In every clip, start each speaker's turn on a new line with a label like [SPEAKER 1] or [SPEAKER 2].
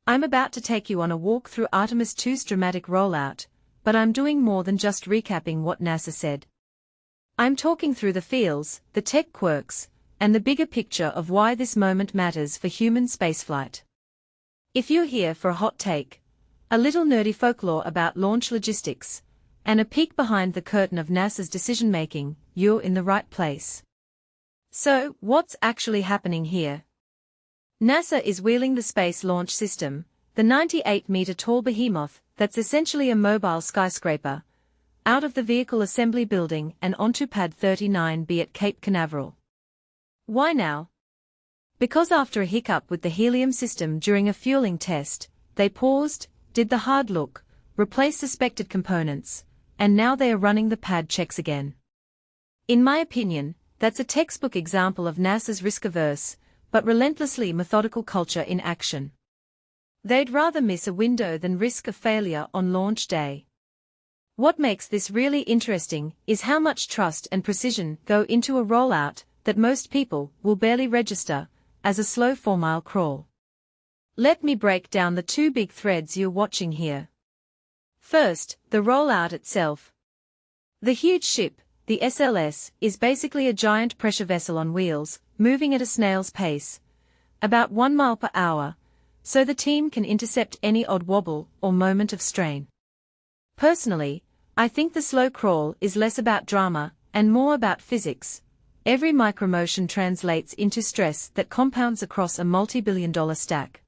[SPEAKER 1] I'm about to take you on a walk through Artemis II's dramatic rollout, but I'm doing more than just recapping what NASA said. I'm talking through the feels, the tech quirks, and the bigger picture of why this moment matters for human spaceflight. If you're here for a hot take, a little nerdy folklore about launch logistics, and a peek behind the curtain of NASA's decision-making, you're in the right place. So, what's actually happening here? NASA is wheeling the Space Launch System, the 98-meter-tall behemoth that's essentially a mobile skyscraper, out of the Vehicle Assembly Building and onto Pad 39B at Cape Canaveral. Why now? Because after a hiccup with the helium system during a fueling test, they paused, did the hard look, replaced suspected components, and now they are running the pad checks again. In my opinion, that's a textbook example of NASA's risk-averse, but relentlessly methodical culture in action. They'd rather miss a window than risk a failure on launch day. What makes this really interesting is how much trust and precision go into a rollout that most people will barely register as a slow 4-mile crawl. Let me break down the two big threads you're watching here. First, the rollout itself. The huge ship, the SLS, is basically a giant pressure vessel on wheels, moving at a snail's pace, about 1 mile per hour, so the team can intercept any odd wobble or moment of strain. Personally, I think the slow crawl is less about drama and more about physics. Every micromotion translates into stress that compounds across a multi-billion-dollar stack.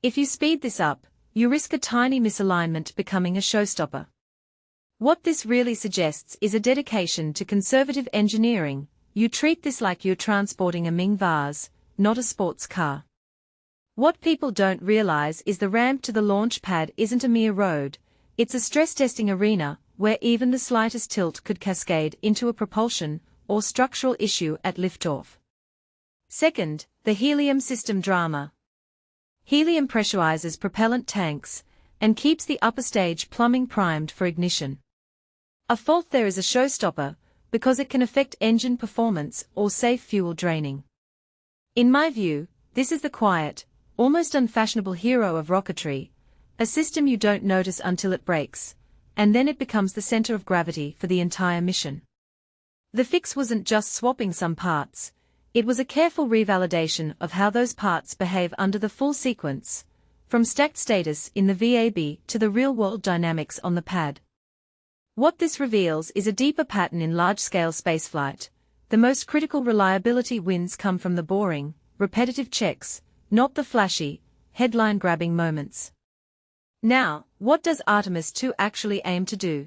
[SPEAKER 1] If you speed this up, you risk a tiny misalignment becoming a showstopper. What this really suggests is a dedication to conservative engineering. You treat this like you're transporting a Ming vase, not a sports car. What people don't realize is the ramp to the launch pad isn't a mere road. It's a stress-testing arena, where even the slightest tilt could cascade into a propulsion or structural issue at liftoff. Second, the helium system drama. Helium pressurizes propellant tanks and keeps the upper stage plumbing primed for ignition. A fault there is a showstopper, because it can affect engine performance or safe fuel draining. In my view, this is the quiet, almost unfashionable hero of rocketry, a system you don't notice until it breaks, and then it becomes the center of gravity for the entire mission. The fix wasn't just swapping some parts, it was a careful revalidation of how those parts behave under the full sequence, from stacked status in the VAB to the real-world dynamics on the pad. What this reveals is a deeper pattern in large-scale spaceflight. The most critical reliability wins come from the boring, repetitive checks, not the flashy, headline-grabbing moments. Now, what does Artemis II actually aim to do?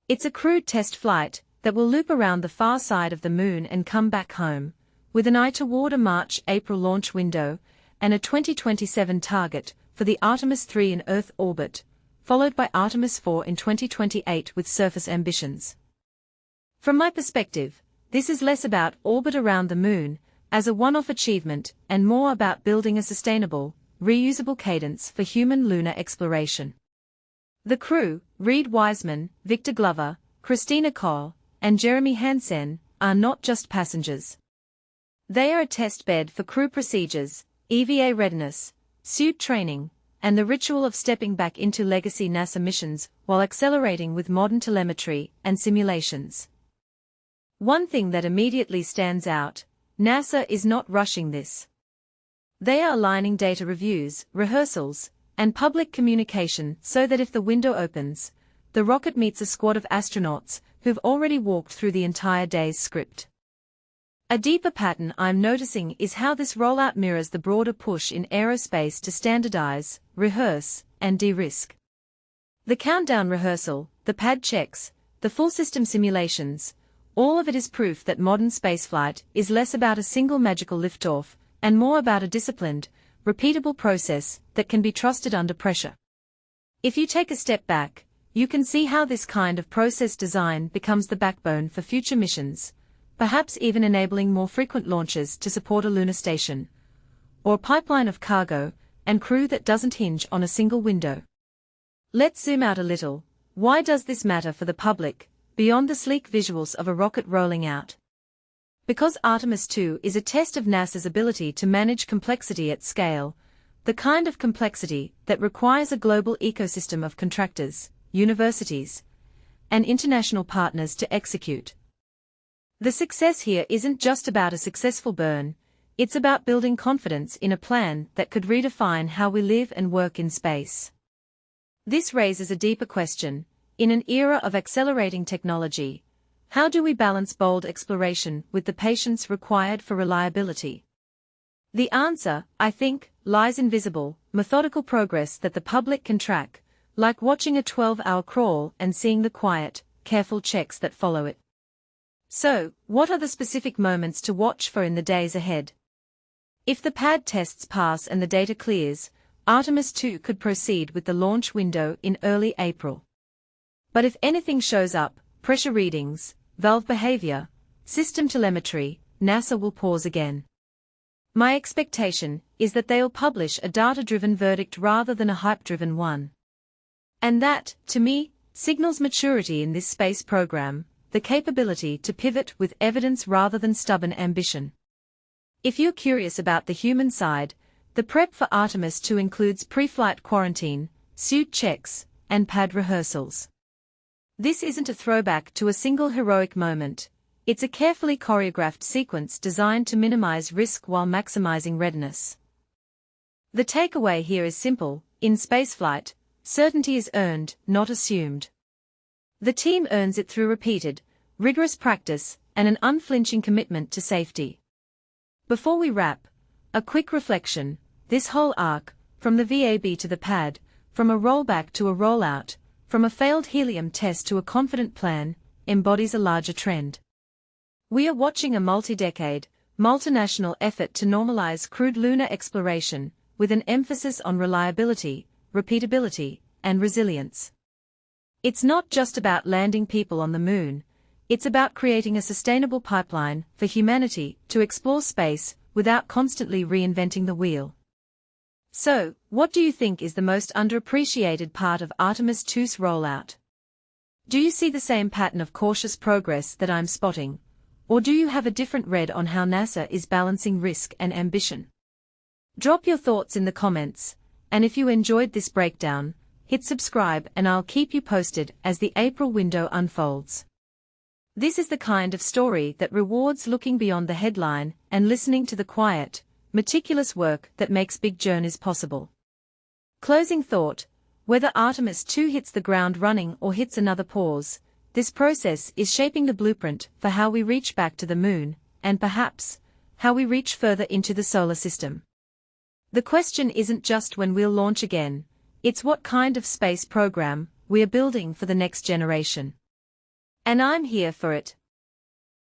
[SPEAKER 1] It's a crewed test flight that will loop around the far side of the Moon and come back home, with an eye toward a March-April launch window and a 2027 target for the Artemis III in Earth orbit, followed by Artemis IV in 2028 with surface ambitions. From my perspective, this is less about orbit around the Moon as a one-off achievement and more about building a sustainable, reusable cadence for human lunar exploration. The crew, Reed Wiseman, Victor Glover, Christina Kohl, and Jeremy Hansen, are not just passengers. They are a test bed for crew procedures, EVA readiness, suit training, and the ritual of stepping back into legacy NASA missions while accelerating with modern telemetry and simulations. One thing that immediately stands out: NASA is not rushing this. They are aligning data reviews, rehearsals, and public communication so that if the window opens, the rocket meets a squad of astronauts who've already walked through the entire day's script. A deeper pattern I'm noticing is how this rollout mirrors the broader push in aerospace to standardize, rehearse, and de-risk. The countdown rehearsal, the pad checks, the full system simulations, all of it is proof that modern spaceflight is less about a single magical liftoff and more about a disciplined, repeatable process that can be trusted under pressure. If you take a step back, you can see how this kind of process design becomes the backbone for future missions, perhaps even enabling more frequent launches to support a lunar station, or a pipeline of cargo and crew that doesn't hinge on a single window. Let's zoom out a little. Why does this matter for the public, beyond the sleek visuals of a rocket rolling out? Because Artemis II is a test of NASA's ability to manage complexity at scale, The kind of complexity that requires a global ecosystem of contractors, universities, and international partners to execute. The success here isn't just about a successful burn, it's about building confidence in a plan that could redefine how we live and work in space. This raises a deeper question. In an era of accelerating technology, how do we balance bold exploration with the patience required for reliability? The answer, I think, lies in visible, methodical progress that the public can track, like watching a 12-hour crawl and seeing the quiet, careful checks that follow it. So, what are the specific moments to watch for in the days ahead? If the pad tests pass and the data clears, Artemis II could proceed with the launch window in early April. But if anything shows up, pressure readings, valve behavior, system telemetry, NASA will pause again. My expectation is that they'll publish a data-driven verdict rather than a hype-driven one. And that, to me, signals maturity in this space program, the capability to pivot with evidence rather than stubborn ambition. If you're curious about the human side, the prep for Artemis II includes pre-flight quarantine, suit checks, and pad rehearsals. This isn't a throwback to a single heroic moment, it's a carefully choreographed sequence designed to minimize risk while maximizing readiness. The takeaway here is simple: in spaceflight, certainty is earned, not assumed. The team earns it through repeated, rigorous practice and an unflinching commitment to safety. Before we wrap, a quick reflection: this whole arc, from the VAB to the pad, from a rollback to a rollout, from a failed helium test to a confident plan, embodies a larger trend. We are watching a multi-decade, multinational effort to normalize crewed lunar exploration, with an emphasis on reliability, repeatability, and resilience. It's not just about landing people on the moon, it's about creating a sustainable pipeline for humanity to explore space without constantly reinventing the wheel. So, what do you think is the most underappreciated part of Artemis II's rollout? Do you see the same pattern of cautious progress that I'm spotting? Or do you have a different read on how NASA is balancing risk and ambition? Drop your thoughts in the comments, and if you enjoyed this breakdown, hit subscribe and I'll keep you posted as the April window unfolds. This is the kind of story that rewards looking beyond the headline and listening to the quiet, meticulous work that makes big journeys possible. Closing thought: whether Artemis II hits the ground running or hits another pause, this process is shaping the blueprint for how we reach back to the moon, and perhaps, how we reach further into the solar system. The question isn't just when we'll launch again, it's what kind of space program we are building for the next generation. And I'm here for it.